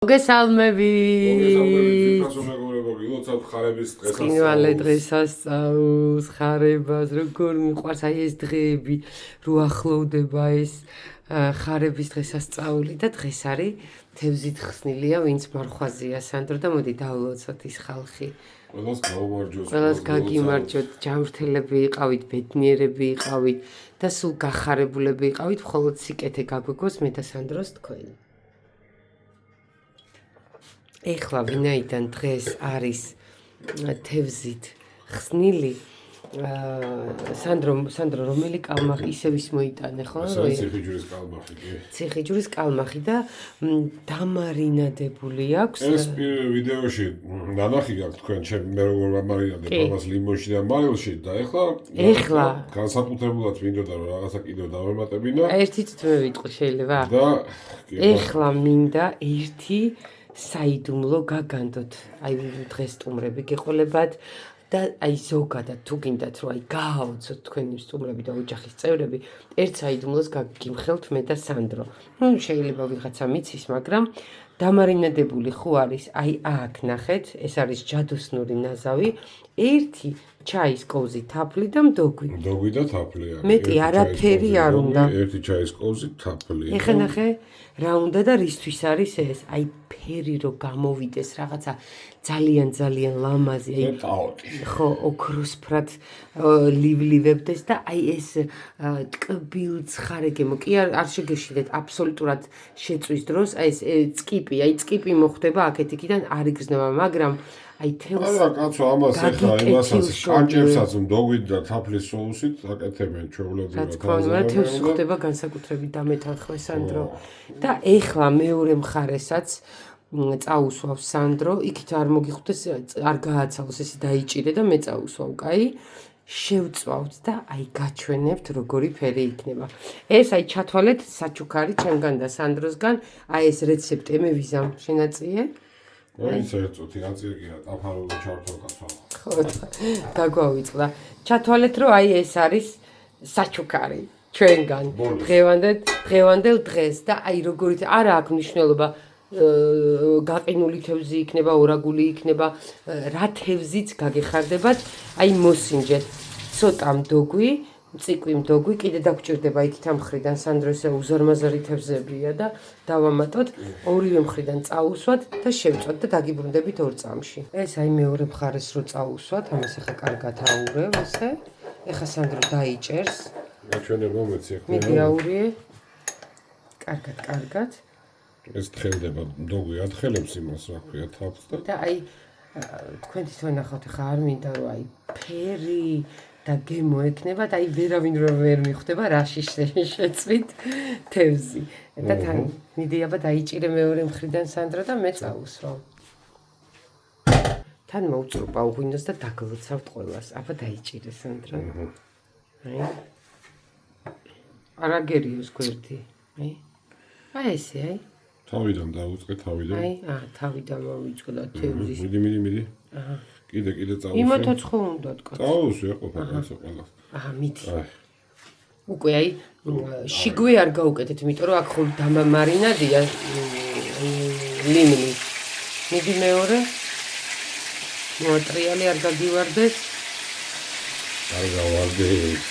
მოგესალმები. წინვალე დღესასწაულს, ხარებას, როგორ მიყვარს აი ეს დღეები, რო ახლოვდება ეს ხარების დღესასწაული და დღეს არის თევზით ხსნილია, ვინც მარხვაზია სანდრო და მოდი დავლოცოთ ის ხალხი. ყველას გაგიმარჯოთ, ჯანმრთელები იყავით, ბედნიერები იყავით და სულ გახარებულები იყავით, მხოლოდ სიკეთე გაგვიგოს მე და სანდროს თქვენი. ეხლა ვინაიდან დღეს არის თევზით ხსნილი, სანდრო რომელი კალმახი ისევ ის მოიტანე, ხო? ციხიჯვრის კალმახი. ციხიჯვრის კალმახი და დამარინადებული აქვს. ეს ვიდეოში ნანახი გაქვთ თქვენ, მე როგორ ვამარინადებ ამას ლიმონში და მარილში და ეხლა განსაკუთრებულად მინდოდა რომ რაღაცა კიდევ დავემატებინა. ერთი თვე ვიტყვი შეიძლება? და ეხლა მინდა ერთი საიდუმლო გაგანდოთ. აი დღეს სტუმრები გეყოლებათ და აი ზოგადად თუ გინდათ რომ აი გააოცოთ თქვენი სტუმრები და ოჯახის წევრები, ერთ საიდუმლოს გაგიმხელთ მე და სანდრო. შეიძლება ვიღაცა მიცის, მაგრამ დამარინადებული ხო არის, აი აქ ნახეთ, ეს არის ჯადოსნური ნაზავი, ერთი ჩაის კოვზი თაფლი და მდოგვი. მდოგვი და თაფლი არის. მეტი არაფერი არ უნდა. ერთი ჩაის კოვზი თაფლი. ეხლა ნახე რა უნდა და რისთვის არის ეს? აი ფერი რო გამოვიდეს რაღაცა ძალიან ლამაზი, აი ხო ოქროსფრად ლივლებდეს და აი ეს ტკბილ ცხარეგემო კი არ შეგეშინდეთ აბსოლუტურად შეწვის დროს, აი ეს წკიპი, აი წკიპი მოხდება აქეთ იქიდან არ იგრძნობა, მაგრამ აი თელს არა კაცო ამას ეხლა იმასაც კანჭებსაც მდოგვით და თაფლის соусით აკეთებენ ჩვეულებრივად. რა თქმა უნდა, თევზს ხდება განსაკუთრებით დამეთანხმე სანდრო. და ეხლა მეორე მხარესაც წაუსვავს სანდრო, იქით არ მოგიხვდეს, არ გააცალოს, ესე დაიჭირე და მე წაუსვავ, კაი? შევწვავთ და აი გაჩვენებთ როგორი ფერი იქნება. ეს აი ჩათვალეთ საჩუქარი ჩემგან და სანდროსგან, აი ეს რეცეპტი მე ვიზამ, შენაწიე? ვინც ერთწუთი აწიეკია ტაფარული ჩართო კაცო. ხო, გაგვავიწყდა. ჩათვალეთ რომ აი ეს არის საჩუქარი ჩვენგან. დღევანდელ დღეს და აი როგორი არა აქვს მნიშვნელობა გაყინული თევზი იქნება, ორაგული იქნება, რა თევზიც გაგეხარდებათ, აი მოსინჯეთ. ცოტა მდოგვი, მწიკვი მდოგვი, კიდე დაგჭირდება იქით ამ მხრიდან სანდროს უზარმაზარი თევზებია და დავამატოთ, ორივე მხრიდან წაუსვათ და შევწვათ და დაგიბრუნდებით ორ წამში. ეს აი მეორე მხარეს რო წაუსვათ, ამას ახლა კარგად აურევ ესე. ეხლა სანდრო დაიჭერს. გაჩვენება მეცი ახლა. მიდი აურიე. კარგად. ეს თხელდება მდოგვი ათხელებს იმას რა ქვია თაფლს და აი თქვენ თვითონ ნახავთ ხა არ მინდა რომ აი ფერი და გემო ექნება და აი ვერავინ ვერ მიხვდება რაში შეწვით თევზი და თან მიდი აბა დაიჭირე მეორე მხრიდან სანდრო და მე წაუსვავ. თან მოუწრუპა უღვინოს და დაგლოცავთ ყველას. აბა დაიჭირე სანდრო. აი არაგერიოს გვერდი. აი ესე აი თავიდან დავუწყე თავიდან. აი, თავიდან მოვიწყე და თევზის. მიდი. აჰა. კიდე წაუსვე. იმათაც ხო უნდა თქვა. წაუსვე ყოფილს ყველას. აჰა, მიდი. უკვე აი შიგვე არ გაუკეთეთ, იმიტომ რომ აქ ხო დამარინადია ლიმნი. მიდი მეორე. მოატრიალი არ გაგივარდეს. არ გავარდეს.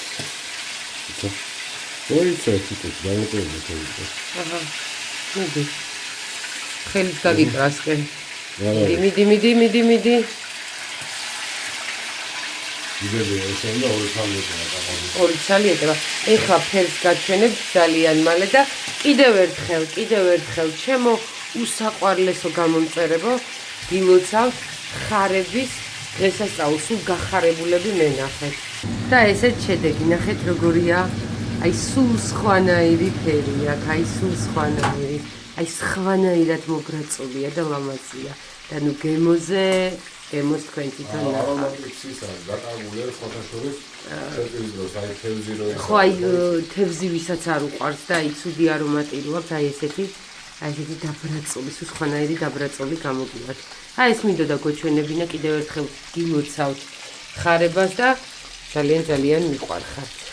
ოიცეთ დავუყევდეთ. აჰა. მიდი. ხელით გაგიკრასკე. მიდი. იდეა ესე და ორი ცალი ეტება. ეხლა ფერს გაჩვენებთ ძალიან მალე და კიდევ ერთხელ ჩემო უსაყვარლესო გამომწერებო, გილოცავთ ხარების დღესასწაულს, სულ გახარებულები მენახეთ. და ესეც შედეგი, ნახეთ როგორია. აი სულ სხვანაირი ფერი აქვს, აი სულ სხვანაირი, აი სხვანაირად მოგრაწულია და ლამაზია. და ნუ გემოს თქვენ თვითონ ნახავთ. ხო აი თევზი ვისაც არ უყვარს და აი ცუდი არომატი რო აქვს, აი ესეთი დაბრაწული, სულ სხვანაირი დაბრაწული გამოგივათ. აი ეს მინდოდა გოჩვენებინა, კიდევ ერთხელ გილოცავთ ხარებას და ძალიან მიყვარხართ.